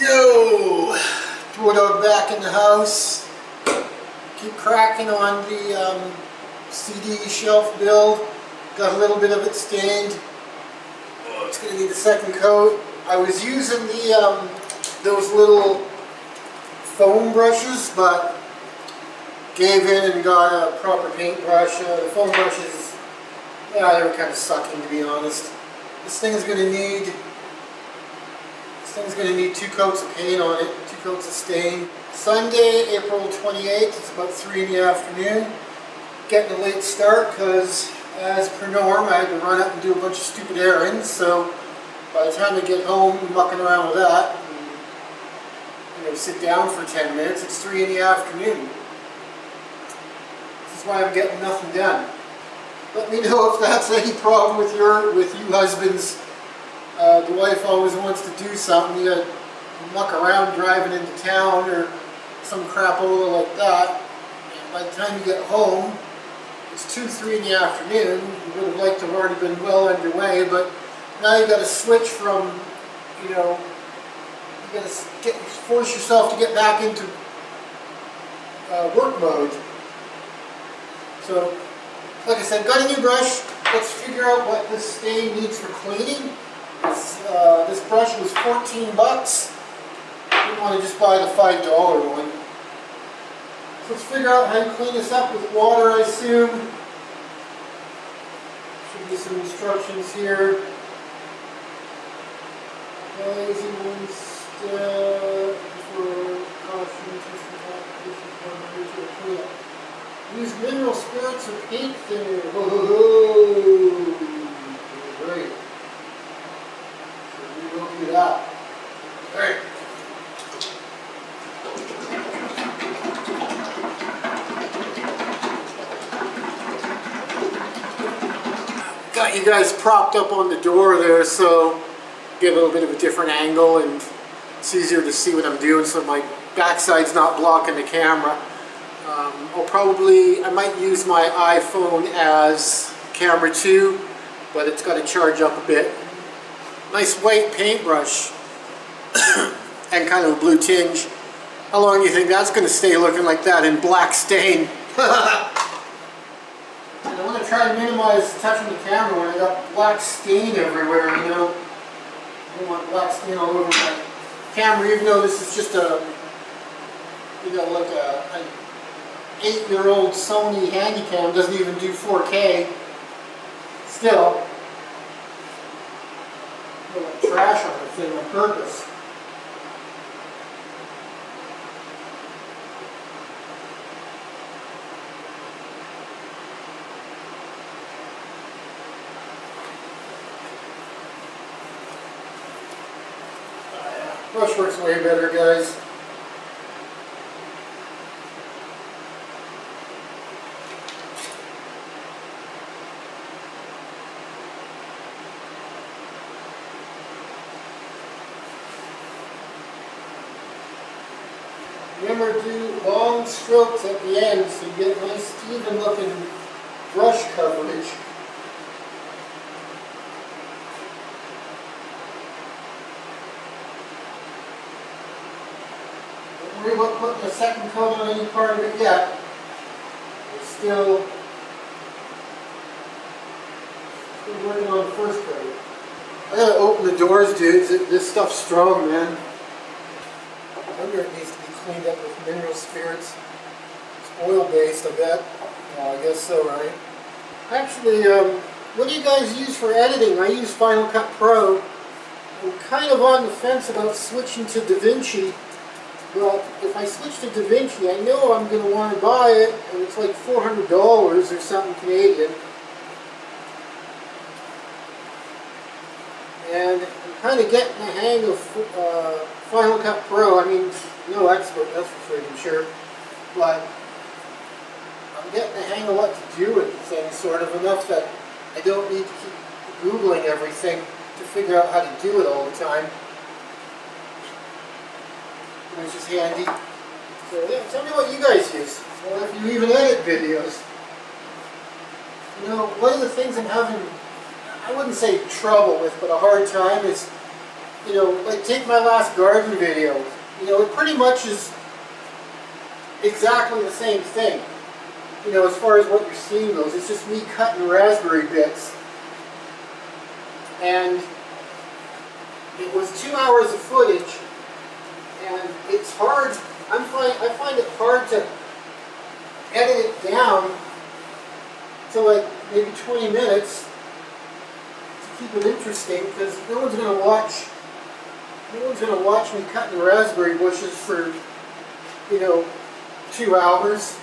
Yo! Dog back in the house. Keep cracking on the CD shelf build. Got a little bit of it stained. Oh, it's going to need a second coat. I was using the those little foam brushes, but gave in and got a proper paintbrush. The foam brushes, yeah, they were kind of sucking, to be honest. This thing is going to need 2 coats of paint on it, 2 coats of stain. Sunday, April 28th, it's about 3 in the afternoon. Getting a late start because, as per norm, I had to run up and do a bunch of stupid errands, so by the time I get home, mucking around with that, and, sit down for 10 minutes, it's 3 in the afternoon. This is why I'm getting nothing done. Let me know if that's any problem with you husbands. The wife always wants to do something. You gotta muck around driving into town or some crapola like that. And by the time you get home, it's 2, 3 in the afternoon. You would have liked to have already been well underway, but now you got to switch from, you got to force yourself to get back into work mode. So, like I said, got a new brush. Let's figure out what this stain needs for cleaning. This brush was 14 bucks. I didn't want to just buy the $5 one. So let's figure out how to clean this up with water, I assume. Should be some instructions here. Easy one step for caution, cleanup. Use mineral spirits or paint thinner. Whoa! Great. So we will do that. Alright. Got you guys propped up on the door there, so get a little bit of a different angle and it's easier to see what I'm doing, so my backside's not blocking the camera. I might use my iPhone as camera 2, but it's got to charge up a bit. Nice white paintbrush and kind of a blue tinge. How long do you think that's going to stay looking like that in black stain? And I want to try to minimize touching the camera when I got black stain everywhere, I don't want black stain all over my camera, even though this is just a, like an 8-year-old Sony Handycam, doesn't even do 4K. Still, a little trash on the thing on purpose. Brush works way better, guys. Remember to do long strokes at the end so you get nice even looking brush coverage. Don't worry about putting a second coat on any part of it yet. We're still working on the first coat. I gotta open the doors, dudes. This stuff's strong, man. I wonder if it needs to be cleaned up with mineral spirits. It's oil-based, I bet. Oh, I guess so, right? Actually, what do you guys use for editing? I use Final Cut Pro. I'm kind of on the fence about switching to DaVinci, but if I switch to DaVinci, I know I'm going to want to buy it, and it's like $400 or something Canadian. And I'm kind of getting the hang of Final Cut Pro. I mean, no expert, that's for freaking sure. But I'm getting the hang of what to do with the thing, sort of enough that I don't need to keep Googling everything to figure out how to do it all the time. Which is handy. So yeah, tell me what you guys use, or if you even edit videos. You know, one of the things I'm having, I wouldn't say trouble with, but a hard time is, you know, like take my last garden video. You know, it pretty much is exactly the same thing. You know, as far as what you're seeing goes, it's just me cutting raspberry bits. And it was 2 hours of footage, and it's hard. I find it hard to edit it down to like maybe 20 minutes to keep it interesting, because no one's going to watch me cutting raspberry bushes for, you know, 2 hours.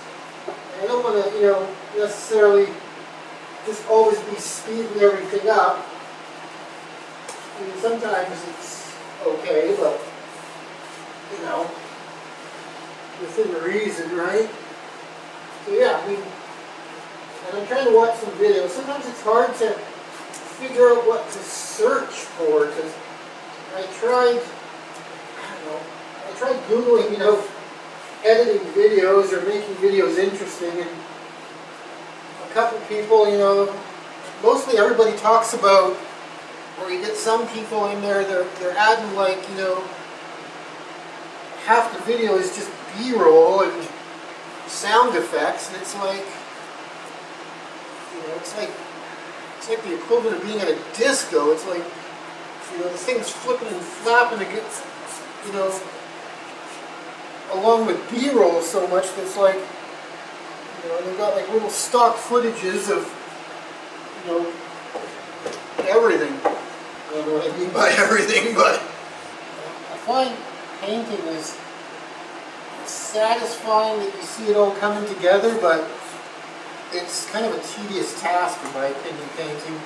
I don't want to, you know, necessarily just always be speeding everything up. I mean, sometimes it's okay, but, you know, within reason, right? So yeah, I mean, and I'm trying to watch some videos. Sometimes it's hard to figure out what to search for, because I tried Googling, you know, editing videos or making videos interesting, and a couple people, you know, mostly everybody talks about, or you get some people in there, they're adding like, you know, half the video is just B-roll and sound effects, and it's like, you know, it's like the equivalent of being at a disco. It's like, you know, the thing's flipping and flapping against, you know, along with B-roll so much that's like, you know, they've got like little stock footages of, you know, everything. I don't know what I mean by everything, but I find painting is satisfying that you see it all coming together, but it's kind of a tedious task, in my opinion, painting.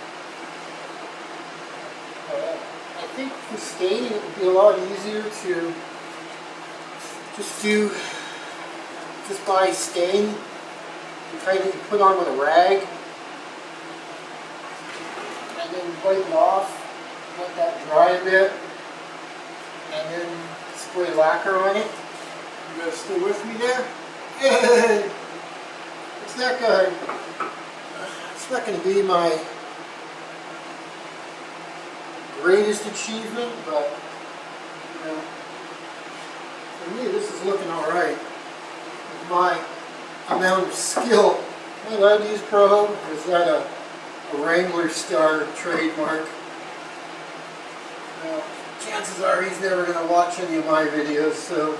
I think for staining it would be a lot easier to just buy stain, the kind that you put on with a rag, and then wipe it off, let that dry a bit, and then spray lacquer on it. You guys still with me there? Hey! It's not going to be my greatest achievement, but, you know, for me this is looking alright. With my amount of skill. Am I allowed to use Pro? Or is that a Wrangler Star trademark? Well, chances are he's never going to watch any of my videos, so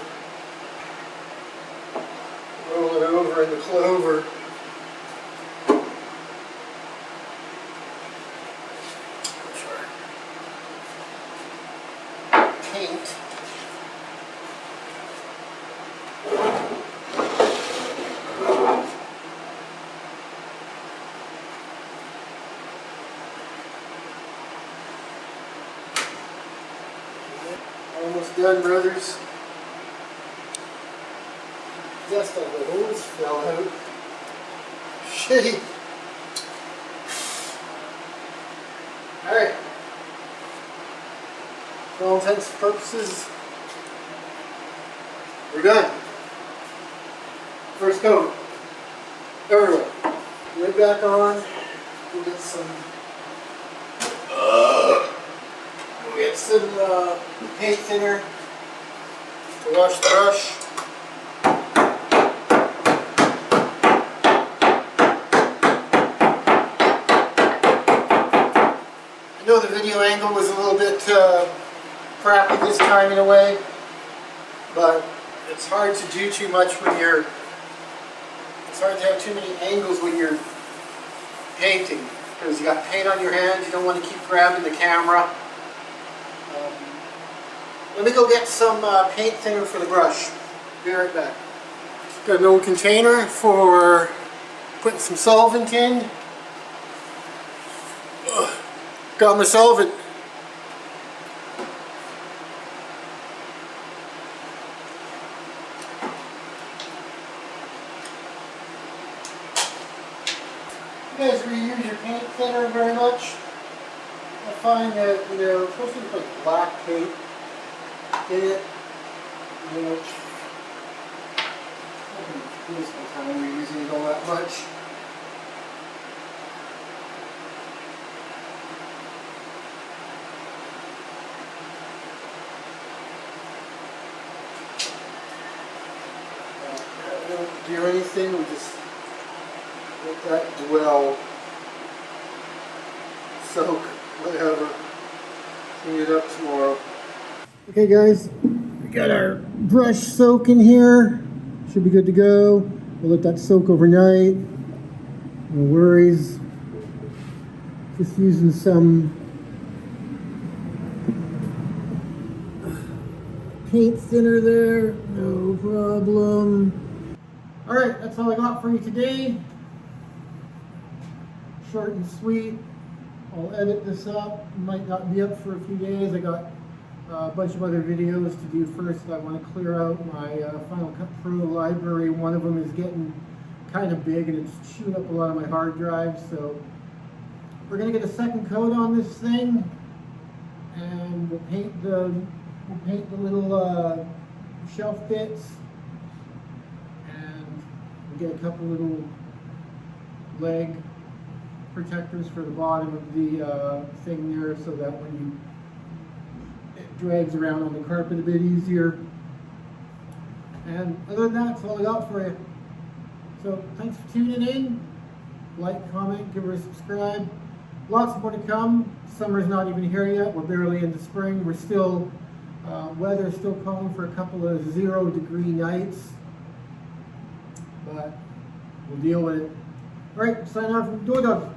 roll it over in the clover. Paint. Almost done, brothers. Just all the hose fell out. Shitty. Alright. For all intents and purposes, we're done. First coat. Everywhere. Lid back on. We'll get some paint thinner to wash the brush. I know the video angle was a little bit crappy this time in a way, but it's hard to do too much when it's hard to have too many angles when you're painting, because you got paint on your hands, you don't want to keep grabbing the camera. Let me go get some paint thinner for the brush. Be right back. Got an old container for putting some solvent in. Got my solvent. you guys reuse your paint thinner very much? I find that, you know, especially with like black paint in it, you know, I don't waste my time reusing it all that much. I don't do anything, we just let that dwell, soak, whatever. Clean it up tomorrow. Okay guys, we got our brush soak in here. Should be good to go. We'll let that soak overnight. No worries. Just using some paint thinner there, no problem. All right, that's all I got for you today. Short and sweet. I'll edit this up. It might not be up for a few days. I got a bunch of other videos to do first. I want to clear out my Final Cut Pro library. One of them is getting kind of big and it's chewing up a lot of my hard drives. So we're going to get a second coat on this thing, and we'll paint the little shelf bits, and we'll get a couple little leg protectors for the bottom of the thing there, so that when it drags around on the carpet a bit easier. And other than that, that's all I got for you. So thanks for tuning in. Like, comment, give her a subscribe. Lots more to come. Summer's not even here yet. We're barely into spring. We're still, weather's still calling for a couple of 0-degree nights, but we'll deal with it. All right, sign off from Door Dog.